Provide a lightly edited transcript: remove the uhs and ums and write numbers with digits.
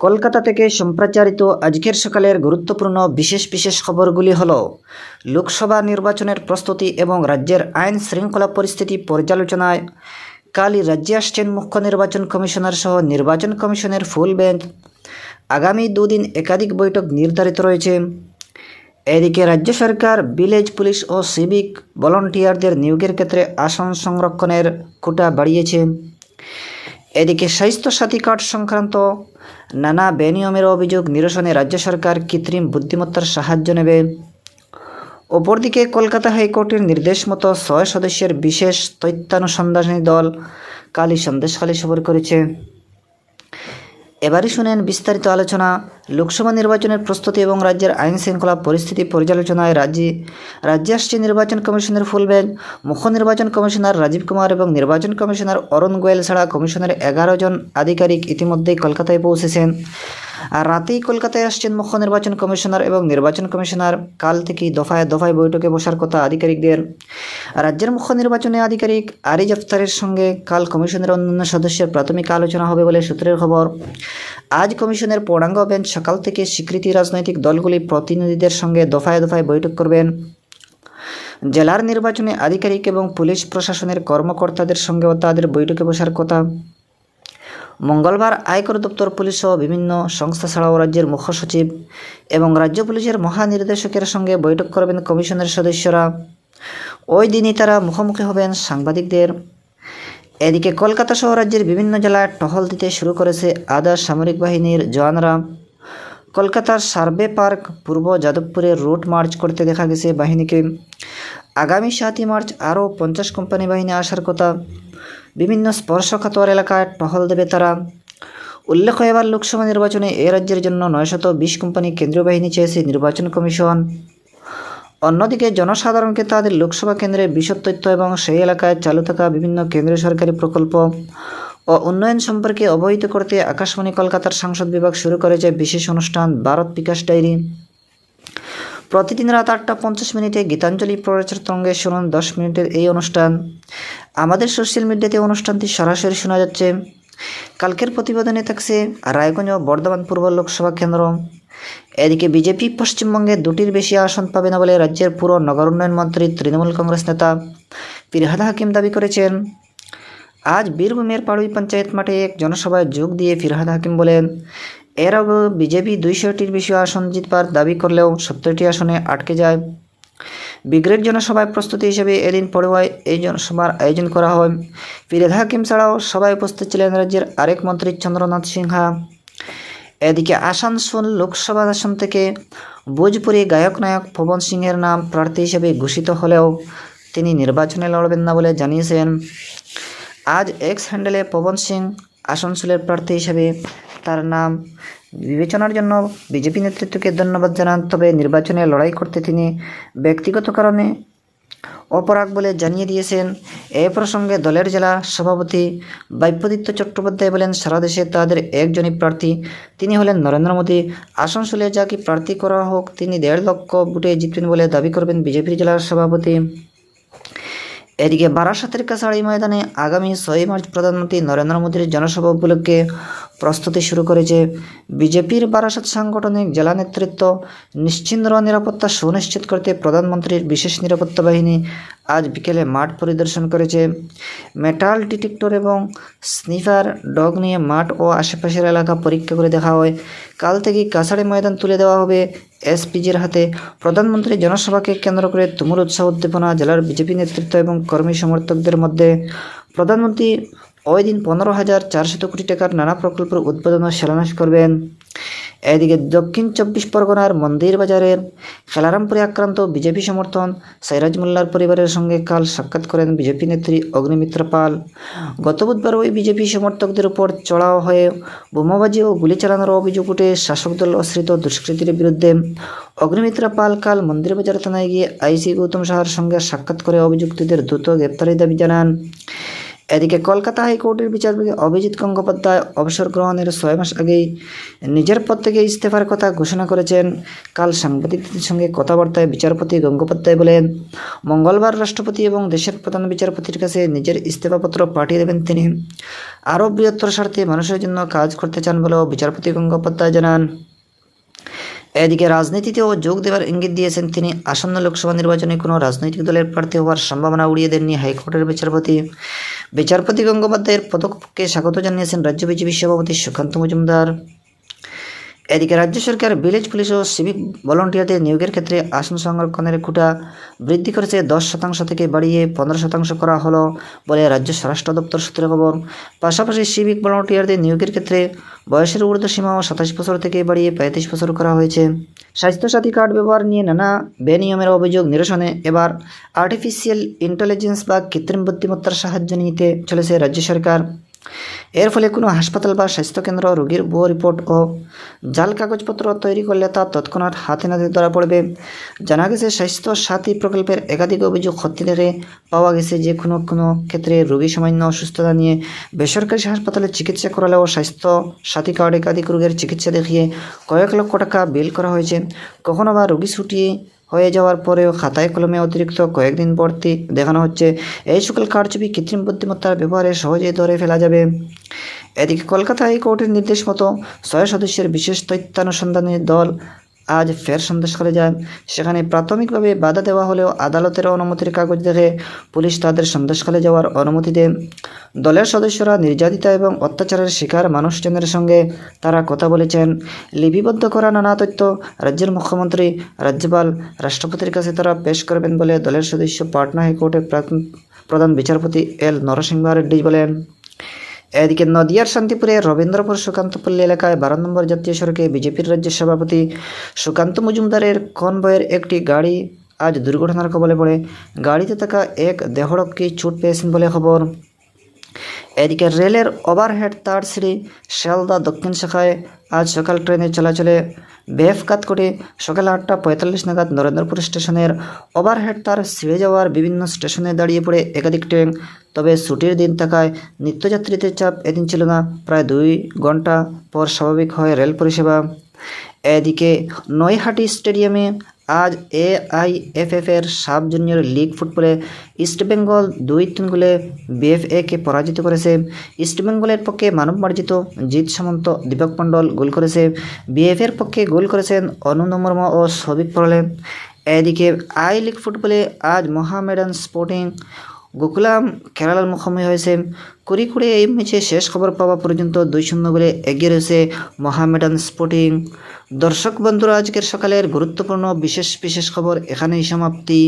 কলকাতা থেকে সম্প্রচারিত আজকের সকালের গুরুত্বপূর্ণ বিশেষ খবরগুলি হলো লোকসভা নির্বাচনের প্রস্তুতি এবং রাজ্যের আইন শৃঙ্খলা পরিস্থিতি পর্যালোচনায় কালই রাজ্যে আসছেন মুখ্য নির্বাচন কমিশনার সহ নির্বাচন কমিশনের ফুল বেঞ্চ। আগামী দুদিন একাধিক বৈঠক নির্ধারিত রয়েছে। এদিকে রাজ্য সরকার ভিলেজ পুলিশ ও সিভিক ভলান্টিয়ারদের নিয়োগের ক্ষেত্রে আসন সংরক্ষণের কোটা বাড়িয়েছে। এদিকে স্বাস্থ্যসাথী কার্ড সংক্রান্ত নানা বেনিয়মের অভিযোগ নিরসনে রাজ্য সরকার কৃত্রিম বুদ্ধিমত্তার সাহায্য নেবে। অপরদিকে কলকাতা হাইকোর্টের নির্দেশ মতো ৬ সদস্যের বিশেষ তথ্যানুসন্ধানী দল কালই সন্দেশখালী সফর করেছে। এবারে শুনেন বিস্তারিত আলোচনা। লোকসভা নির্বাচনের প্রস্তুতি এবং রাজ্যের আইন শৃঙ্খলা পরিস্থিতি পর্যালোচনায় রাজ্যে আসছে নির্বাচন কমিশনের ফুল বেঞ্চ। মুখ্য নির্বাচন কমিশনার রাজীব কুমার এবং নির্বাচন কমিশনার অরুণ গোয়েল ছাড়া কমিশনের 11 জন আধিকারিক ইতিমধ্যেই কলকাতায় পৌঁছেছেন। আর রাতেই কলকাতায় আসছেন মুখ্য নির্বাচন কমিশনার এবং নির্বাচন কমিশনার। কাল থেকেই দফায় দফায় বৈঠকে বসার কথা আধিকারিকদের। রাজ্যের মুখ্য নির্বাচনী আধিকারিক আরিজ আফতারের সঙ্গে কাল কমিশনের অন্যান্য সদস্যের প্রাথমিক আলোচনা হবে বলে সূত্রের খবর। আজ কমিশনের পূর্ণাঙ্গ বেঞ্চ সকাল থেকে স্বীকৃতি রাজনৈতিক দলগুলি প্রতিনিধিদের সঙ্গে দফায় দফায় বৈঠক করবেন। জেলার নির্বাচনী আধিকারিক এবং পুলিশ প্রশাসনের কর্মকর্তাদের সঙ্গেও তাদের বৈঠকে বসার কথা। মঙ্গলবার আয়কর দপ্তর পুলিশ সহ বিভিন্ন সংস্থা ছাড়াও রাজ্যের মুখ্য সচিব এবং রাজ্য পুলিশের মহানির্দেশকের সঙ্গে বৈঠক করবেন কমিশনের সদস্যরা। ওই দিনই তারা মুখোমুখি হবেন সাংবাদিকদের। এদিকে কলকাতা সহ রাজ্যের বিভিন্ন জেলায় টহল দিতে শুরু করেছে আধা সামরিক বাহিনীর জওয়ানরা। কলকাতার সার্ভে পার্ক পূর্ব যাদবপুরে রুট মার্চ করতে দেখা গেছে বাহিনীকে। আগামী 7ই মার্চ আরও 50 কোম্পানি বাহিনী আসার কথা। বিভিন্ন স্পর্শকাতর এলাকায় টহল দেবে তারা। উল্লেখ্য, এবার লোকসভা নির্বাচনে এ রাজ্যের জন্য 920 কোম্পানি কেন্দ্রীয় বাহিনী চেয়েছে নির্বাচন কমিশন। অন্যদিকে জনসাধারণকে তাদের লোকসভা কেন্দ্রের বিশদ তথ্য এবং সেই এলাকায় চালু থাকা বিভিন্ন কেন্দ্রীয় সরকারি প্রকল্প ও উন্নয়ন সম্পর্কে অবহিত করতে আকাশবাণী কলকাতার সংসদ বিভাগ শুরু করেছে বিশেষ অনুষ্ঠান ভারত বিকাশ ডায়েরি। প্রতিদিন রাত 8:50 গীতাঞ্জলি প্রচার তরঙ্গে শুনুন 10 মিনিটের এই অনুষ্ঠান। আমাদের সোশ্যাল মিডিয়াতে অনুষ্ঠানটি সরাসরি শোনা যাচ্ছে। কালকের প্রতিবেদনে থাকছে রায়গঞ্জ ও বর্ধমান পূর্ব লোকসভা কেন্দ্র। এদিকে বিজেপি পশ্চিমবঙ্গে 2টির বেশি আসন পাবে না বলে রাজ্যের পুর নগর উন্নয়ন মন্ত্রী তৃণমূল কংগ্রেস নেতা ফিরহাদ হাকিম দাবি করেছেন। আজ বীরভূমের পাড়ুই পঞ্চায়েত মাঠে এক জনসভায় যোগ দিয়ে ফিরহাদ হাকিম বলেন, এর আগে বিজেপি 200টির বেশি আসন জিতবার দাবি করলেও 70টি আসনে আটকে যায়। ব্রিগেড জনসভায় প্রস্তুতি হিসেবে এদিন পড়ুয়ায় এই জনসভার আয়োজন করা হয়। ফিরহাদ হাকিম ছাড়াও সভায় উপস্থিত ছিলেন রাজ্যের আরেক মন্ত্রী চন্দ্রনাথ সিনহা। এদিকে আসানসোল লোকসভা আসন থেকে ভোজপুরি গায়ক নায়ক পবন সিংয়ের নাম প্রার্থী হিসেবে ঘোষিত হলেও তিনি নির্বাচনে লড়বেন না বলে জানিয়েছেন। আজ এক্স হ্যান্ডেলে পবন সিং আসানসোলের প্রার্থী হিসেবে তার নাম বিবেচনার জন্য বিজেপি নেতৃত্বকে ধন্যবাদ জানান। তবে নির্বাচনে লড়াই করতে তিনি ব্যক্তিগত কারণে অপরাগ বলে জানিয়ে দিয়েছেন। এ প্রসঙ্গে দলের জেলা সভাপতি বাপ্যদীপ্ত চট্টোপাধ্যায় বলেন, সারা দেশে তাদের একজনই প্রার্থী, তিনি হলেন নরেন্দ্র মোদী। আসানসোলে যাকে প্রার্থী করা হোক তিনি 1.5 লক্ষ ভোটে জিতবেন বলে দাবি করবেন বিজেপির জেলা সভাপতি। এদিকে বারাসাতের কাছাড়ি ময়দানে আগামী 6 মার্চ প্রধানমন্ত্রী নরেন্দ্র মোদীর জনসভা উপলক্ষে প্রস্তুতি শুরু করেছে বিজেপির বারাসাত সাংগঠনিক জেলা নেতৃত্ব। নিশ্চিন্দ্র নিরাপত্তা সুনিশ্চিত করতে প্রধানমন্ত্রীর বিশেষ নিরাপত্তা বাহিনী আজ বিকেলে মাঠ পরিদর্শন করেছে। মেটাল ডিটেক্টর এবং স্নিফার ডগ নিয়ে মাঠ ও আশেপাশের এলাকা পরীক্ষা করে দেখা হয়। কাল থেকেই কাছাড়ি ময়দান তুলে দেওয়া হবে এসপিজির হাতে। প্রধানমন্ত্রী জনসভাকে কেন্দ্র করে তুমুল উৎসাহ উদ্দীপনা জেলার বিজেপি নেতৃত্ব এবং কর্মী সমর্থকদের মধ্যে। প্রধানমন্ত্রী ওই দিন 15,400 কোটি টাকার নানা প্রকল্পের উদ্বোধন ও শিলান্যাস করবেন। এদিকে দক্ষিণ 24 পরগনার মন্দির বাজারের খেলারামপুরে আক্রান্ত বিজেপি সমর্থন সাইরাজ মোল্লার পরিবারের সঙ্গে কাল সাক্ষাৎ করেন বিজেপি নেত্রী অগ্নিমিত্র পাল। গত বুধবার ওই বিজেপি সমর্থকদের উপর চড়াও হয়ে বোমাবাজি ও গুলি চালানোর অভিযোগ উঠে শাসক দল আশ্রিত দুষ্কৃতীর বিরুদ্ধে। অগ্নিমিত্রা পাল কাল মন্দিরবাজার থানায় গিয়ে আইসি গৌতম সাহার সঙ্গে সাক্ষাৎ করে অভিযুক্তদের দ্রুত গ্রেপ্তারের দাবি জানান। এদিকে কলকাতা হাইকোর্টের বিচারপতি অভিজিৎ গঙ্গোপাধ্যায় অবসর গ্রহণের 6 মাস আগেই নিজের পদ থেকে ইস্তফার কথা ঘোষণা করেছেন। কাল সাংবাদিকদের সঙ্গে কথাবার্তায় বিচারপতি গঙ্গোপাধ্যায় বলেন, মঙ্গলবার রাষ্ট্রপতি এবং দেশের প্রধান বিচারপতির কাছে নিজের ইস্তফাপত্র পাঠিয়ে দেবেন তিনি। আরও বৃহত্তর স্বার্থে মানুষের জন্য কাজ করতে চান বলেও বিচারপতি গঙ্গোপাধ্যায় জানান। এদিকে রাজনীতিতেও যোগ দেওয়ার ইঙ্গিত দিয়েছেন তিনি। আসন্ন লোকসভা নির্বাচনে কোনো রাজনৈতিক দলের প্রার্থী হওয়ার সম্ভাবনা উড়িয়ে দেননি হাইকোর্টের বিচারপতি গঙ্গোপাধ্যায়ের পদক্ষেপকে স্বাগত জানিয়েছেন রাজ্য বিজেপি সভাপতি সুকান্ত মজুমদার। এদিকে রাজ্য সরকার ভিলেজ পুলিশ ও সিভিক ভলান্টিয়ারদের নিয়োগের ক্ষেত্রে আসন সংরক্ষণের কোটা বৃদ্ধি করেছে। 10% থেকে বাড়িয়ে 15% করা হলো বলে রাজ্য স্বরাষ্ট্র দপ্তর সূত্রে খবর। পাশাপাশি সিভিক ভলান্টিয়ারদের নিয়োগের ক্ষেত্রে বয়সের ঊর্ধ্বসীমাও 27 বছর থেকে বাড়িয়ে 35 বছর করা হয়েছে। স্বাস্থ্যসাথী কার্ড ব্যবহার নিয়ে নানা বেনিয়মের অভিযোগ নিরসনে এবার আর্টিফিশিয়াল ইন্টেলিজেন্স বা কৃত্রিম বুদ্ধিমত্তার সাহায্য নিতে চলেছে রাজ্য সরকার। এর ফলে কোনো হাসপাতাল বা স্বাস্থ্যকেন্দ্র রোগীর ভুয়ো রিপোর্ট ও জাল কাগজপত্র তৈরি করলে তা তৎক্ষণাৎ হাতে নাতে ধরা পড়বে। জানা গেছে, স্বাস্থ্য সাথী প্রকল্পের একাধিক অভিযোগ খতিয়ে পাওয়া গেছে যে কোনো ক্ষেত্রে রোগী সামান্য অসুস্থতা নিয়ে বেসরকারি হাসপাতালে চিকিৎসা করালেও স্বাস্থ্য সাথী কার্ড একাধিক রোগের চিকিৎসা দেখিয়ে কয়েক লক্ষ টাকা বিল করা হয়েছে। কখনো বা রোগী ছুটি হয়ে যাওয়ার পরেও খাতায় কলমে অতিরিক্ত কয়েকদিন ভর্তি দেখানো হচ্ছে। এই সকল কারচুপি কৃত্রিম বুদ্ধিমত্তার ব্যবহারে সহজেই ধরে ফেলা যাবে। এদিকে কলকাতা হাইকোর্টের নির্দেশ মতো 6 সদস্যের বিশেষ তথ্যানুসন্ধানী দল আজ ফের সন্দেশখালী যায়। সেখানে প্রাথমিকভাবে বাধা দেওয়া হলেও আদালতের অনুমতির কাগজ দেখে পুলিশ তাদের সন্দেশখালী যাওয়ার অনুমতি দেয়। দলের সদস্যরা নির্যাতিতা এবং অত্যাচারের শিকার মানুষজনের সঙ্গে তারা কথা বলেছেন। লিপিবদ্ধ করা নানা তথ্য রাজ্যের মুখ্যমন্ত্রী, রাজ্যপাল, রাষ্ট্রপতির কাছে তারা পেশ করবেন বলে দলের সদস্য পাটনা হাইকোর্টের প্রধান বিচারপতি এল নরসিংহ রেড্ডি বলেন। এদিকে নদিয়ার শান্তিপুরে রবীন্দ্রপুর সুকান্তপল্লী এলাকায় 12 নম্বর জাতীয় সড়কে বিজেপির রাজ্য সভাপতি সুকান্ত মজুমদারের কনভয়ের একটি গাড়ি আজ দুর্ঘটনার কবলে পড়ে। গাড়িতে থাকা এক দেহরক্ষী চোট পেয়েছেন বলে খবর। এদিকে রেলের ওভারহেড তার সিঁড়ি শিয়ালদা দক্ষিণ শাখায় আজ সকাল ট্রেনের চলাচলে বেফকাত করে সকাল 8:45 নাগাদ নরেন্দ্রপুর স্টেশনের ওভারহেড তার ছিঁড়ে যাওয়ার বিভিন্ন স্টেশনে দাঁড়িয়ে পড়ে একাধিক ট্রেন। তবে ছুটির দিন থাকায় নিত্যযাত্রীদের চাপ এদিন ছিল না। প্রায় 2 ঘন্টা পর স্বাভাবিক হয় রেল পরিষেবা। এদিকে নৈহাটি স্টেডিয়ামে আজ AIFF-এর সাব জুনিয়র লিগ ফুটবলে ইস্টবেঙ্গল 2-3 গোলে BFA-কে পরাজিত করেছে। ইস্টবেঙ্গলের পক্ষে মানবমার্জিত জিৎ সামন্ত, দীপক মণ্ডল গোল করেছে। BFA-এর পক্ষে গোল করেছেন অনু মুর্মু ও সৌভিক পরলে। এদিকে আই লিগ ফুটবলে আজ মোহামেডান স্পোর্টিং গোকুলাম কেরালার মুখোমুখি হয়েছে। কুড়িকুড়ে এই ম্যাচে শেষ খবর পাওয়া পর্যন্ত 2-0 গোলে এগিয়ে রয়েছে মোহামেডান স্পোর্টিং। দর্শক বন্ধুরা, আজকের সকালের গুরুত্বপূর্ণ বিশেষ খবর এখানেই সমাপ্তি।